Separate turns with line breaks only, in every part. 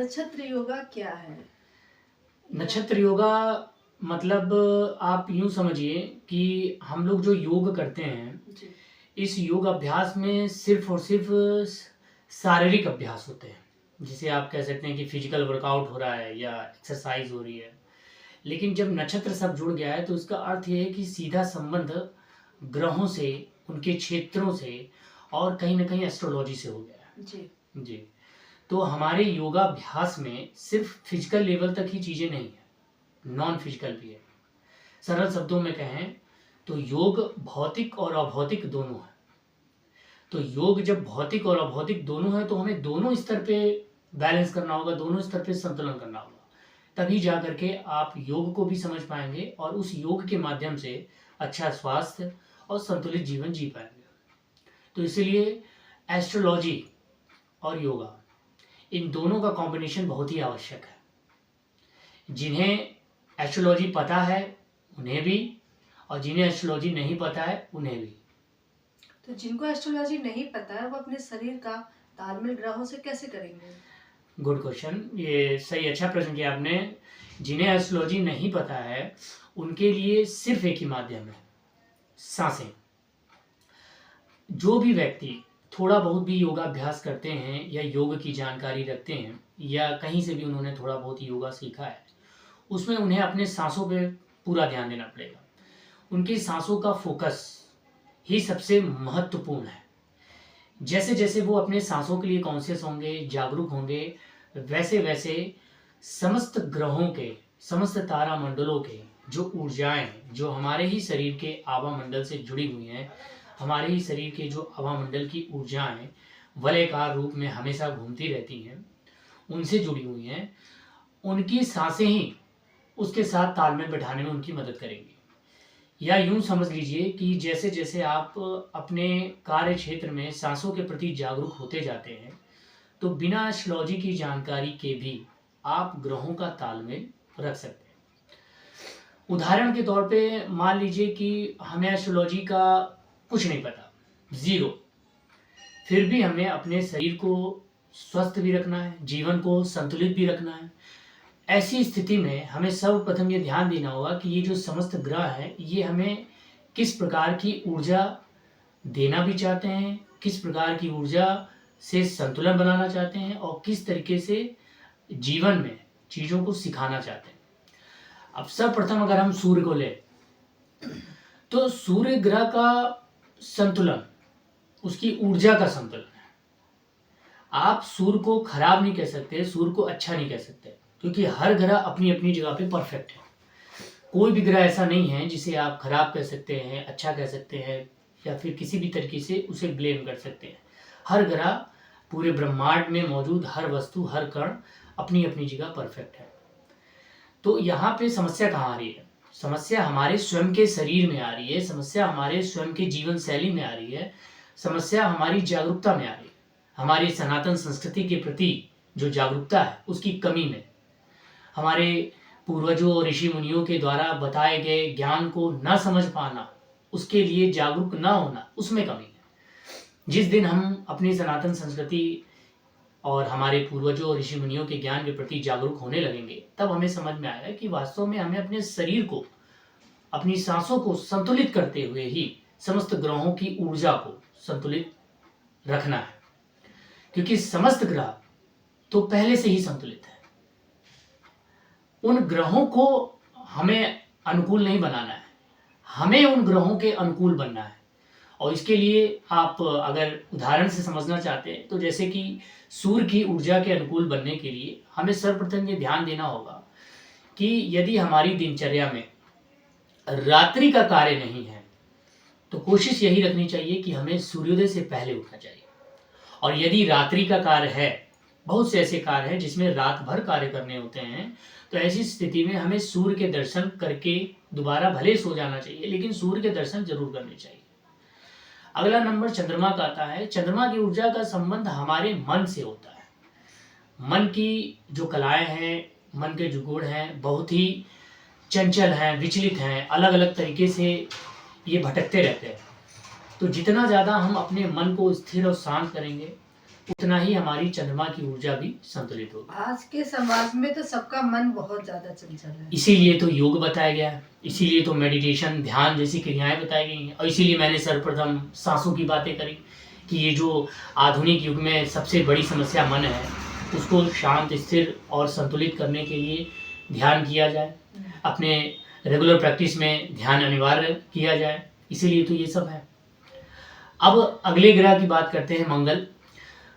नक्षत्र योगा क्या है?
नक्षत्र योगा मतलब आप यूँ समझिए कि हम लोग जो योग करते हैं,
जी।
इस योग अभ्यास में सिर्फ़ और सिर्फ़ शारीरिक अभ्यास होते हैं। जिसे आप कह सकते हैं कि फ़िज़िकल वर्कआउट हो रहा है या एक्सरसाइज़ हो रही है। लेकिन जब नक्षत्र शब्द जुड़ गया है तो इसका अर्थ ये है कि सीधा संबंध ग्रहों से, उनके क्षेत्रों से और कहीं न कहीं एस्ट्रोलॉजी से हो गया है।
जी।
जी। तो हमारे योगाभ्यास में सिर्फ़ फ़िज़िकल लेवल तक ही चीज़ें नहीं हैं, नॉन फ़िज़िकल भी है। सरल शब्दों में कहें तो योग भौतिक और अभौतिक दोनों है। तो योग जब भौतिक और अभौतिक दोनों है तो हमें दोनों स्तर पे बैलेंस करना होगा, दोनों स्तर पे संतुलन करना होगा। तभी जा कर के आप योग को भी समझ पाएँगे और उस योग के माध्यम से अच्छा स्वास्थ्य और संतुलित जीवन जी पाएँगे। तो इसीलिए एस्ट्रोलॉजी और योगा इन दोनों का कॉम्बिनेशन बहुत ही आवश्यक है। जिन्हें एस्ट्रोलॉजी पता है उन्हें भी और जिन्हें एस्ट्रोलॉजी नहीं पता है उन्हें भी।
तो जिनको एस्ट्रोलॉजी नहीं पता है वो अपने शरीर का तालमेल ग्रहों से कैसे करेंगे?
गुड क्वेश्चन, ये सही अच्छा प्रश्न किया आपने। जिन्हें एस्ट्रोलॉजी नहीं पता है उनके लिए सिर्फ एक ही माध्यम है, सांसें। जो भी व्यक्ति थोड़ा बहुत भी योगाभ्यास करते हैं या योग की जानकारी रखते हैं या कहीं से भी उन्होंने थोड़ा बहुत योगा सीखा है, उसमें उन्हें अपने सांसों पे पूरा ध्यान देना पड़ेगा। उनकी सांसों का फोकस ही सबसे महत्वपूर्ण है। जैसे-जैसे वो अपने सांसों के लिए कॉन्शियस होंगे, जागरूक होंगे, वैसे-वैसे समस्त ग्रहों के, समस्त तारामंडलों के जो ऊर्जाएँ हैं, जो हमारे ही शरीर के आभामंडल से जुड़ी हुई हैं, हमारे ही शरीर के जो आभामंडल की ऊर्जाएँ वलयाकार रूप में हमेशा घूमती रहती हैं, उनसे जुड़ी हुई हैं, उनकी साँसें ही उसके साथ तालमेल बैठाने में उनकी मदद करेंगी। या यूँ समझ लीजिए कि जैसे-जैसे आप अपने कार्य क्षेत्र में साँसों के प्रति जागरूक होते जाते हैं, तो बिना एस्ट्रोलॉजी की जानकारी के भी आप ग्रहों का तालमेल रख सकते हैं। उदाहरण के तौर पे मान लीजिए कि हमें एस्ट्रोलॉजी का कुछ नहीं पता, ज़ीरो। फिर भी हमें अपने शरीर को स्वस्थ भी रखना है, जीवन को संतुलित भी रखना है। ऐसी स्थिति में हमें सर्वप्रथम ये ध्यान देना होगा कि ये जो समस्त ग्रह हैं, ये हमें किस प्रकार की ऊर्जा देना भी चाहते हैं, किस प्रकार की ऊर्जा से संतुलन बनाना चाहते हैं और किस तरीके से जीवन में चीज़ों को सिखाना चाहते हैं। अब सर्वप्रथम अगर हम सूर्य को लें, तो सूर्य ग्रह का संतुलन, उसकी ऊर्जा का संतुलन है। आप सूर्य को खराब नहीं कह सकते, सूर्य को अच्छा नहीं कह सकते, क्योंकि हर ग्रह अपनी-अपनी जगह पे परफेक्ट है। कोई भी ग्रह ऐसा नहीं है जिसे आप खराब कह सकते हैं, अच्छा कह सकते हैं या फिर किसी भी तरीके से उसे ब्लेम कर सकते हैं। हर ग्रह पूरे ब्रह्मांड में मौजूद हर वस्तु, हर कण अपनी-अपनी जगह परफेक्ट है। तो यहाँ पे समस्या कहाँ आ रही है? समस्या हमारे स्वयं के शरीर में आ रही है, समस्या हमारे स्वयं के जीवन शैली में आ रही है, समस्या हमारी जागरूकता में आ रही है। हमारी सनातन संस्कृति के प्रति जो जागरूकता है, उसकी कमी में। हमारे पूर्वजों और ऋषि मुनियों के द्वारा बताए गए ज्ञान को न समझ पाना, उसके लिए जागरूक न होना, उसमें कमी है। जिस दिन हम अपनी सनातन संस्कृति और हमारे पूर्वजों और ऋषि मुनियों के ज्ञान के प्रति जागरूक होने लगेंगे, तब हमें समझ में आएगा कि वास्तव में हमें अपने शरीर को, अपनी सांसों को संतुलित करते हुए ही समस्त ग्रहों की ऊर्जा को संतुलित रखना है। क्योंकि समस्त ग्रह तो पहले से ही संतुलित है। उन ग्रहों को हमें अनुकूल नहीं बनाना है, हमें उन ग्रहों के अनुकूल बनना है। और इसके लिए आप अगर उदाहरण से समझना चाहते हैं, तो जैसे कि सूर्य की ऊर्जा के अनुकूल बनने के लिए हमें सर्वप्रथम ये ध्यान देना होगा कि यदि हमारी दिनचर्या में रात्रि का कार्य नहीं है, तो कोशिश यही रखनी चाहिए कि हमें सूर्योदय से पहले उठना चाहिए। और यदि रात्रि का कार्य है, बहुत से ऐसे कार्य हैं जिसमें रात भर कार्य करने होते हैं, तो ऐसी स्थिति में हमें सूर्य के दर्शन करके दोबारा भले सो जाना चाहिए, लेकिन सूर्य के दर्शन ज़रूर करने चाहिए। अगला नंबर चंद्रमा का आता है। चंद्रमा की ऊर्जा का संबंध हमारे मन से होता है। मन की जो कलाएँ हैं, मन के जो गुण हैं, बहुत ही चंचल हैं, विचलित हैं, अलग-अलग तरीके से ये भटकते रहते हैं। तो जितना ज़्यादा हम अपने मन को स्थिर और शांत करेंगे, उतना ही हमारी चंद्रमा की ऊर्जा भी संतुलित होगी।
आज के समाज में तो सबका मन बहुत ज्यादा चंचल है।
इसीलिए तो योग बताया गया है, इसीलिए तो मेडिटेशन, ध्यान जैसी क्रियाएं बताई गई हैं, और इसीलिए मैंने सर्वप्रथम सांसों की बातें करी कि ये जो आधुनिक युग में सबसे बड़ी समस्या मन है, उसको शांत, स्थिर और संतुलित करने के लिए ध्यान किया जाए। अपने रेगुलर प्रैक्टिस में ध्यान अनिवार्य किया जाए, इसीलिए तो ये सब है। अब अगले ग्रह की बात करते हैं, मंगल।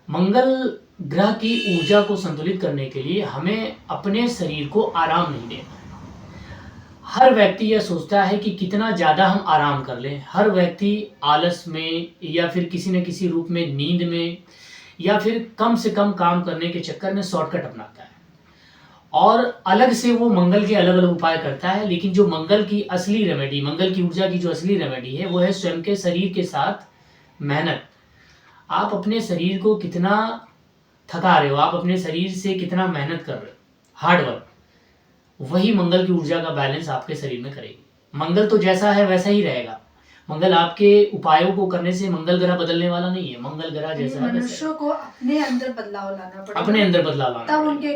मंगल ग्रह की ऊर्जा को संतुलित करने के लिए हमें अपने शरीर को आराम नहीं देना है। हर व्यक्ति यह सोचता है कि कितना ज़्यादा हम आराम कर लें। हर व्यक्ति आलस में या फिर किसी न किसी रूप में नींद में या फिर कम से कम काम करने के चक्कर में शॉर्टकट अपनाता है, और अलग से वो मंगल के अलग अलग उपाय करता है। लेकिन जो मंगल की असली रेमेडी, मंगल की ऊर्जा की जो असली रेमेडी है, वो है स्वयं के शरीर के साथ मेहनत। आप अपने शरीर को कितना थका रहे हो, आप अपने शरीर से कितना मेहनत कर रहे हो, हार्ड वर्क, वही मंगल की ऊर्जा का बैलेंस आपके शरीर में करेगी। मंगल तो जैसा है वैसा ही रहेगा। मंगल आपके उपायों को करने से मंगल ग्रह बदलने वाला नहीं है। मंगल ग्रह जैसा है
मनुष्यों को अपने अंदर बदलाव लाना पड़ेगा,
अपने अंदर बदलाव लाना
तब उनके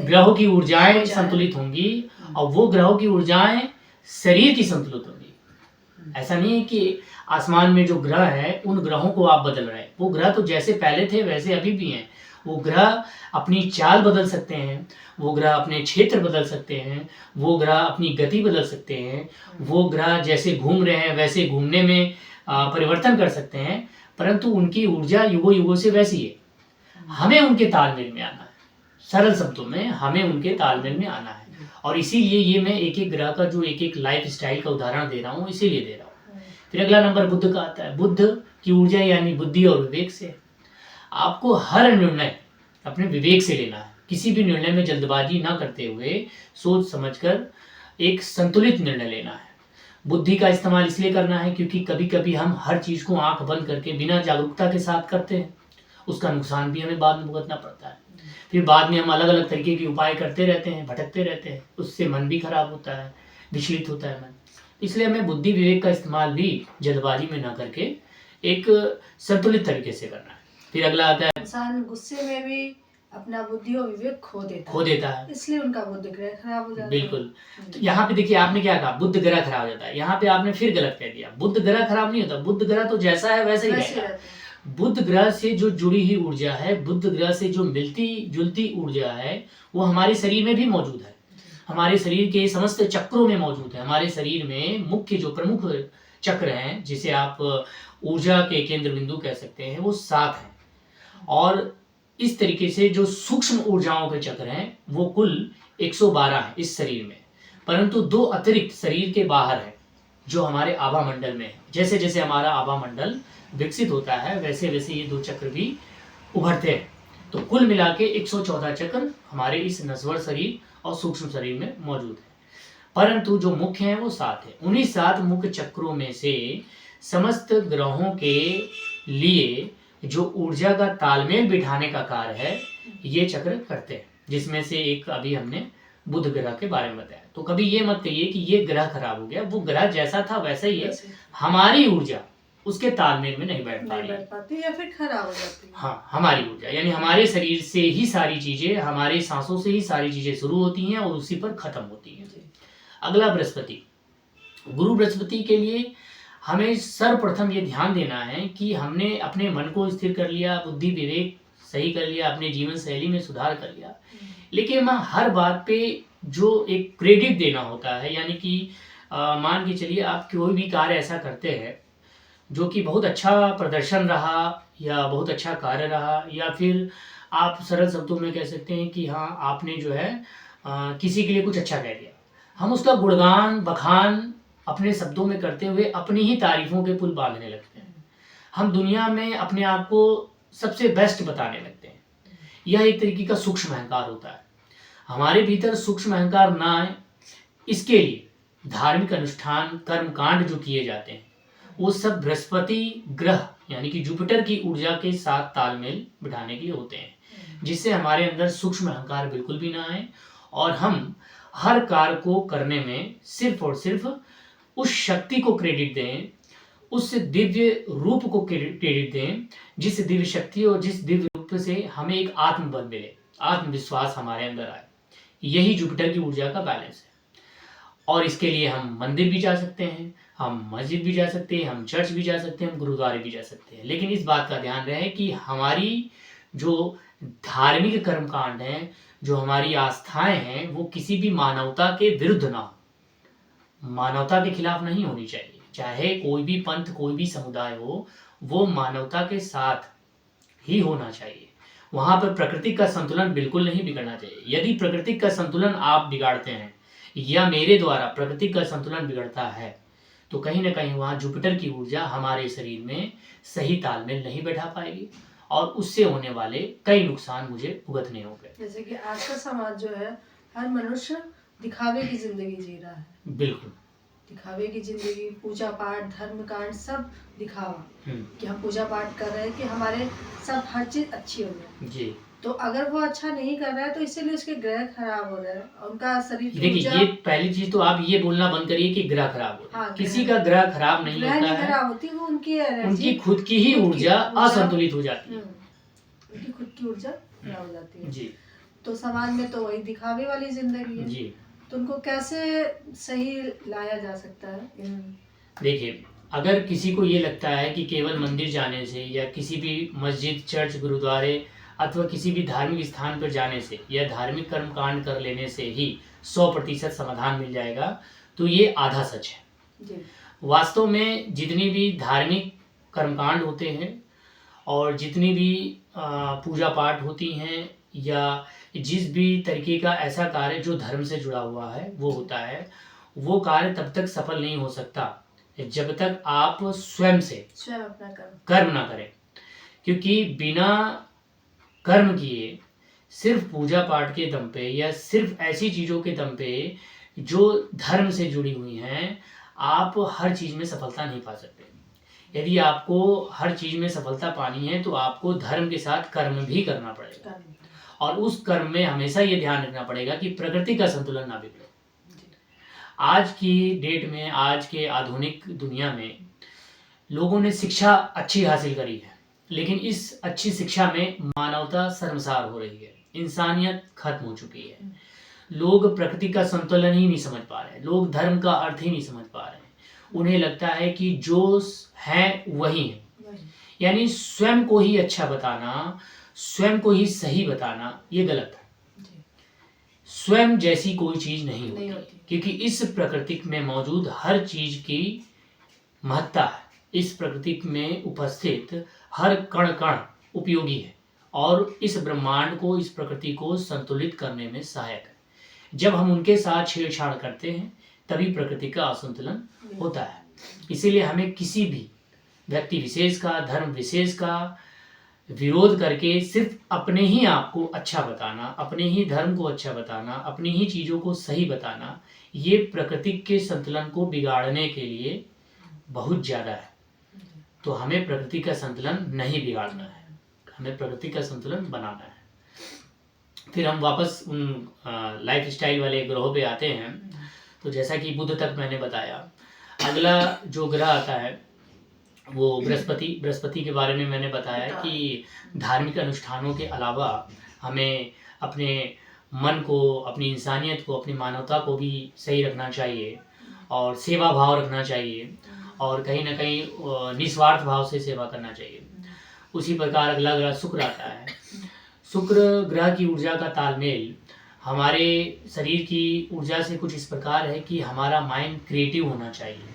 ग्रहों की ऊर्जाएं संतुलित होंगी, और वो ग्रहों की ऊर्जाएं शरीर की संतुलित होंगी। ऐसा नहीं है कि आसमान में जो ग्रह है उन ग्रहों को आप बदल रहे हैं। वो ग्रह तो जैसे पहले थे वैसे अभी भी हैं। वो ग्रह अपनी चाल बदल सकते हैं, वो ग्रह अपने क्षेत्र बदल सकते हैं, वो ग्रह अपनी गति बदल सकते हैं, वो ग्रह जैसे घूम रहे हैं वैसे घूमने में परिवर्तन कर सकते हैं, परंतु उनकी ऊर्जा युगों युगों से वैसी है। हमें उनके तालमेल में आना है। सरल शब्दों में हमें उनके तालमेल में आना है। और इसीलिए ये मैं एक एक ग्रह का जो एक एक लाइफ स्टाइल का उदाहरण दे रहा हूँ, इसीलिए दे रहा हूँ। फिर अगला नंबर बुध का आता है। बुध की ऊर्जा यानी बुद्धि और विवेक से। आपको हर निर्णय अपने विवेक से लेना है। किसी भी निर्णय में जल्दबाजी ना करते हुए सोच समझकर एक संतुलित निर्णय लेना है। बुद्धि का इस्तेमाल इसलिए करना है क्योंकि कभी कभी हम हर चीज को आंख बंद करके बिना जागरूकता के साथ करते हैं, उसका नुकसान भी हमें बाद में भुगतना पड़ता है। फिर बाद में हम अलग अलग तरीके के उपाय करते रहते हैं, भटकते रहते हैं, उससे मन भी खराब होता है, विचलित होता है मन। इसलिए हमें बुद्धि विवेक का इस्तेमाल भी जल्दबाजी में ना करके एक संतुलित तरीके से करना है। फिर अगला आता है,
इंसान गुस्से में भी अपना बुद्धि और विवेक खो देता है, इसलिए उनका बुध ग्रह खराब हो जाता है।
बिल्कुल। तो यहाँ पे देखिए, आपने क्या कहा, बुध ग्रह खराब हो जाता है। यहाँ पे आपने फिर गलत कह दिया। बुध ग्रह खराब नहीं होता, बुध ग्रह तो जैसा है वैसा ही रहेगा। बुध ग्रह से जो जुड़ी हुई ऊर्जा है, बुध ग्रह से जो मिलती जुलती ऊर्जा है, वो हमारे शरीर में भी मौजूद है, हमारे शरीर के समस्त चक्रों में मौजूद है। हमारे शरीर में मुख्य जो प्रमुख चक्र हैं, जिसे आप ऊर्जा के केंद्र बिंदु कह सकते हैं, वो 7 हैं। और इस तरीके से जो सूक्ष्म ऊर्जाओं के चक्र हैं वो कुल 112 हैं इस शरीर में, परंतु 2 अतिरिक्त शरीर के बाहर है जो हमारे आभा मंडल में है। जैसे जैसे हमारा आभा मंडल विकसित होता है वैसे वैसे ये 2 चक्र भी उभरते हैं। तो कुल मिला के 114 चक्र हमारे इस नश्वर शरीर और सूक्ष्म शरीर में मौजूद है, परंतु जो मुख्य हैं वो 7 है। उन्हीं 7 मुख्य चक्रों में से समस्त ग्रहों के लिए जो ऊर्जा का तालमेल बिठाने का कार्य है, ये चक्र करते हैं, जिसमें से एक अभी हमने बुध ग्रह के बारे में बताया। तो कभी ये मत कहिए कि ये ग्रह खराब हो गया, वो ग्रह जैसा था वैसा ही है, हमारी ऊर्जा उसके तालमेल में नहीं बैठ
पाती या फिर खराब हो जाती है।
हाँ, हमारी ऊर्जा यानी हमारे शरीर से ही सारी चीजें, हमारे सांसों से ही सारी चीजें शुरू होती हैं और उसी पर खत्म होती हैं। अगला बृहस्पति। गुरु बृहस्पति के लिए हमें सर्वप्रथम ये ध्यान देना है कि हमने अपने मन को स्थिर कर लिया, बुद्धि विवेक सही कर लिया, अपने जीवन शैली में सुधार कर लिया, लेकिन हर बात पे जो एक क्रेडिट देना होता है, यानी कि मान के चलिए आप कोई भी कार्य ऐसा करते हैं जो कि बहुत अच्छा प्रदर्शन रहा या बहुत अच्छा कार्य रहा, या फिर आप सरल शब्दों में कह सकते हैं कि हाँ, आपने जो है किसी के लिए कुछ अच्छा कह दिया, हम उसका गुणगान बखान अपने शब्दों में करते हुए अपनी ही तारीफों के पुल बांधने लगते हैं। हम दुनिया में अपने आप को सबसे बेस्ट बताने लगते हैं। यह एक तरीके का सूक्ष्म अहंकार होता है। हमारे भीतर सूक्ष्म अहंकार ना आए, इसके लिए धार्मिक अनुष्ठान कर्मकांड जो किए जाते हैं वो सब बृहस्पति ग्रह यानी कि जुपिटर की ऊर्जा के साथ तालमेल बिठाने के लिए होते हैं, जिससे हमारे अंदर सूक्ष्म अहंकार बिल्कुल भी ना आए और हम हर कार्य को करने में सिर्फ और सिर्फ उस शक्ति को क्रेडिट दें, उस दिव्य रूप को क्रेडिट दें, जिस दिव्य शक्ति और जिस दिव्य रूप से हमें एक आत्मबल मिले, आत्मविश्वास हमारे अंदर आए। यही जुपिटर की ऊर्जा का बैलेंस है। और इसके लिए हम मंदिर भी जा सकते हैं, हम मस्जिद भी जा सकते हैं, हम चर्च भी जा सकते हैं, हम गुरुद्वारे भी जा सकते हैं। लेकिन इस बात का ध्यान रहे कि हमारी जो धार्मिक कर्मकांड हैं, जो हमारी आस्थाएं हैं, वो किसी भी मानवता के विरुद्ध ना हो, मानवता के खिलाफ नहीं होनी चाहिए। चाहे कोई भी पंथ, कोई भी समुदाय हो, वो मानवता के साथ ही होना चाहिए। वहां पर प्रकृति का संतुलन बिल्कुल नहीं बिगड़ना चाहिए। यदि प्रकृति का संतुलन आप बिगाड़ते हैं या मेरे द्वारा प्रकृति का संतुलन बिगड़ता है, तो कहीं ना कहीं वहां जुपिटर की ऊर्जा हमारे शरीर में सही तालमेल नहीं बैठा पाएगी और उससे होने वाले कई नुकसान मुझे भुगतने होंगे।
जैसे कि आज का समाज जो है, हर मनुष्य दिखावे की जिंदगी जी रहा है।
बिल्कुल
दिखावे की जिंदगी, पूजा पाठ, धर्म कांड, सब दिखावा कि हम पूजा पाठ कर रहे हैं कि हमारे सब हर चीज अच्छी हो जाए
जी।
तो अगर वो अच्छा नहीं कर रहा है तो इसीलिए उसके ग्रह खराब हो रहे हैं, उनका शरीर
देखिए, ये पहली चीज तो आप ये बोलना बंद करिए कि ग्रह खराब हो रहा है। किसी का ग्रह खराब नहीं होता है,
खराब होती है, वो
उनकी खुद की ही ऊर्जा असंतुलित हो जाती है,
उनकी खुद की ऊर्जा खराब हो जाती है
जी।
तो समाज में तो वही दिखावे वाली जिंदगी है
जी।
तो उनको कैसे सही लाया जा सकता है?
देखिए, अगर किसी को ये लगता है कि केवल मंदिर जाने से या किसी भी मस्जिद, चर्च, गुरुद्वारे अथवा किसी भी धार्मिक स्थान पर जाने से या धार्मिक कर्मकांड कर लेने से ही 100% समाधान मिल जाएगा, तो ये आधा सच है जी। वास्तव में जितनी भी धार्मिक कर्मकांड होते हैं और जितनी भी पूजा पाठ होती हैं या जिस भी तरीके का ऐसा कार्य जो धर्म से जुड़ा हुआ है वो होता है, वो कार्य तब तक सफल नहीं हो सकता जब तक आप स्वयं अपना कर्म ना करें। क्योंकि बिना कर्म किए, सिर्फ पूजा पाठ के दम पे या सिर्फ ऐसी चीज़ों के दम पे जो धर्म से जुड़ी हुई हैं, आप हर चीज़ में सफलता नहीं पा सकते। यदि आपको हर चीज़ में सफलता पानी है तो आपको धर्म के साथ कर्म भी करना पड़ेगा और उस कर्म में हमेशा ये ध्यान रखना पड़ेगा कि प्रकृति का संतुलन ना बिगड़े। आज की डेट में, आज के आधुनिक दुनिया में लोगों ने शिक्षा अच्छी हासिल करी है, लेकिन इस अच्छी शिक्षा में मानवता शर्मसार हो रही है, इंसानियत खत्म हो चुकी है। लोग प्रकृति का संतुलन ही नहीं समझ पा रहे, लोग धर्म का अर्थ ही नहीं समझ पा रहे। उन्हें लगता है कि जो है वही है, यानी स्वयं को ही अच्छा बताना, स्वयं को ही सही बताना, ये गलत है। स्वयं जैसी कोई चीज नहीं होती, क्योंकि इस प्रकृति में मौजूद हर चीज की महत्ता है। इस प्रकृति में उपस्थित हर कण कण उपयोगी है और इस ब्रह्मांड को, इस प्रकृति को संतुलित करने में सहायक है। जब हम उनके साथ छेड़छाड़ करते हैं तभी प्रकृति का असंतुलन होता है। इसीलिए हमें किसी भी व्यक्ति विशेष का, धर्म विशेष का विरोध करके सिर्फ अपने ही आप को अच्छा बताना, अपने ही धर्म को अच्छा बताना, अपनी ही चीज़ों को सही बताना, ये प्रकृति के संतुलन को बिगाड़ने के लिए बहुत ज़्यादा है। तो हमें प्रकृति का संतुलन नहीं बिगाड़ना है, हमें प्रकृति का संतुलन बनाना है। फिर हम वापस उन लाइफ स्टाइल वाले ग्रहों पे आते हैं। तो जैसा कि बुध तक मैंने बताया, अगला जो ग्रह आता है वो बृहस्पति के बारे में मैंने बताया कि धार्मिक अनुष्ठानों के अलावा हमें अपने मन को, अपनी इंसानियत को, अपनी मानवता को भी सही रखना चाहिए और सेवा भाव रखना चाहिए और कहीं ना कहीं निस्वार्थ भाव से सेवा करना चाहिए। उसी प्रकार अगला ग्रह शुक्र आता है। शुक्र ग्रह की ऊर्जा का तालमेल हमारे शरीर की ऊर्जा से कुछ इस प्रकार है कि हमारा माइंड क्रिएटिव होना चाहिए।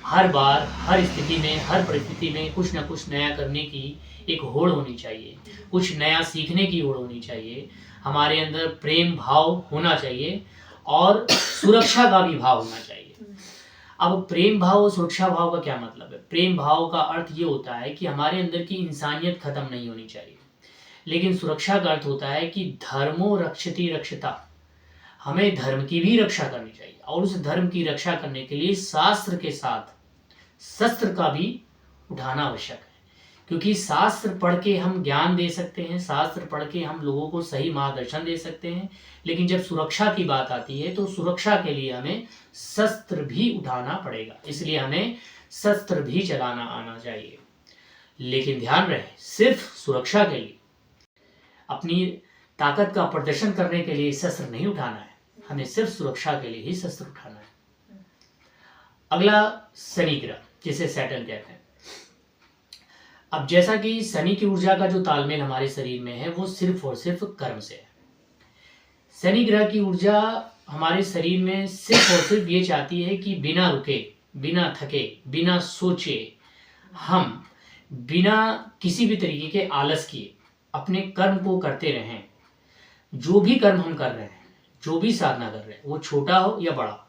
हर बार, हर स्थिति में, हर परिस्थिति में कुछ ना कुछ नया करने की एक होड़ होनी चाहिए, कुछ नया सीखने की होड़ होनी चाहिए। हमारे अंदर प्रेम भाव होना चाहिए और सुरक्षा का भी भाव होना चाहिए। अब प्रेम भाव और सुरक्षा भाव का क्या मतलब है? प्रेम भाव का अर्थ ये होता है कि हमारे अंदर की इंसानियत खत्म नहीं होनी चाहिए, लेकिन सुरक्षा का अर्थ होता है कि धर्मो रक्षति रक्षता, हमें धर्म की भी रक्षा करनी चाहिए और उस धर्म की रक्षा करने के लिए शास्त्र के साथ शस्त्र का भी उठाना आवश्यक है। क्योंकि शास्त्र पढ़ के हम ज्ञान दे सकते हैं, शास्त्र पढ़ के हम लोगों को सही मार्गदर्शन दे सकते हैं, लेकिन जब सुरक्षा की बात आती है तो सुरक्षा के लिए हमें शस्त्र भी उठाना पड़ेगा। इसलिए हमें शस्त्र भी चलाना आना चाहिए, लेकिन ध्यान रहे सिर्फ सुरक्षा के लिए, अपनी ताकत का प्रदर्शन करने के लिए शस्त्र नहीं उठाना है, हमें सिर्फ सुरक्षा के लिए ही शस्त्र उठाना है। अगला शनि ग्रह, जिसे सैटर्न कहते हैं। अब जैसा कि शनि की ऊर्जा का जो तालमेल हमारे शरीर में है वो सिर्फ और सिर्फ कर्म से है। शनि ग्रह की ऊर्जा हमारे शरीर में सिर्फ और सिर्फ ये चाहती है कि बिना रुके, बिना थके, बिना सोचे, हम बिना किसी भी तरीके के आलस किए अपने कर्म को करते रहें। जो भी कर्म हम कर रहे हैं, जो भी साधना कर रहे हैं, वो छोटा हो या बड़ा,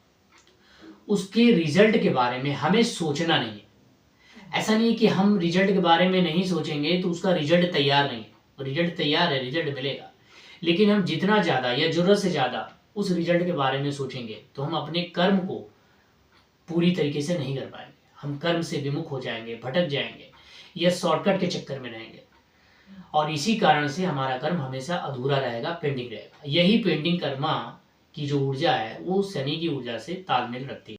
उसके रिजल्ट के बारे में हमें सोचना नहीं है। ऐसा नहीं है कि हम रिजल्ट के बारे में नहीं सोचेंगे तो उसका रिजल्ट तैयार नहीं है। रिजल्ट तैयार है, रिजल्ट मिलेगा, लेकिन हम जितना ज़्यादा या ज़रूरत से ज़्यादा उस रिजल्ट के बारे में सोचेंगे तो हम अपने कर्म को पूरी तरीके से नहीं कर पाएंगे। हम कर्म से विमुख हो जाएंगे, भटक जाएंगे या शॉर्टकट के चक्कर में रहेंगे, और इसी कारण से हमारा कर्म हमेशा अधूरा रहेगा, पेंडिंग रहेगा। यही पेंडिंग कर्मा की जो ऊर्जा है वो शनि की ऊर्जा से तालमेल रखती है।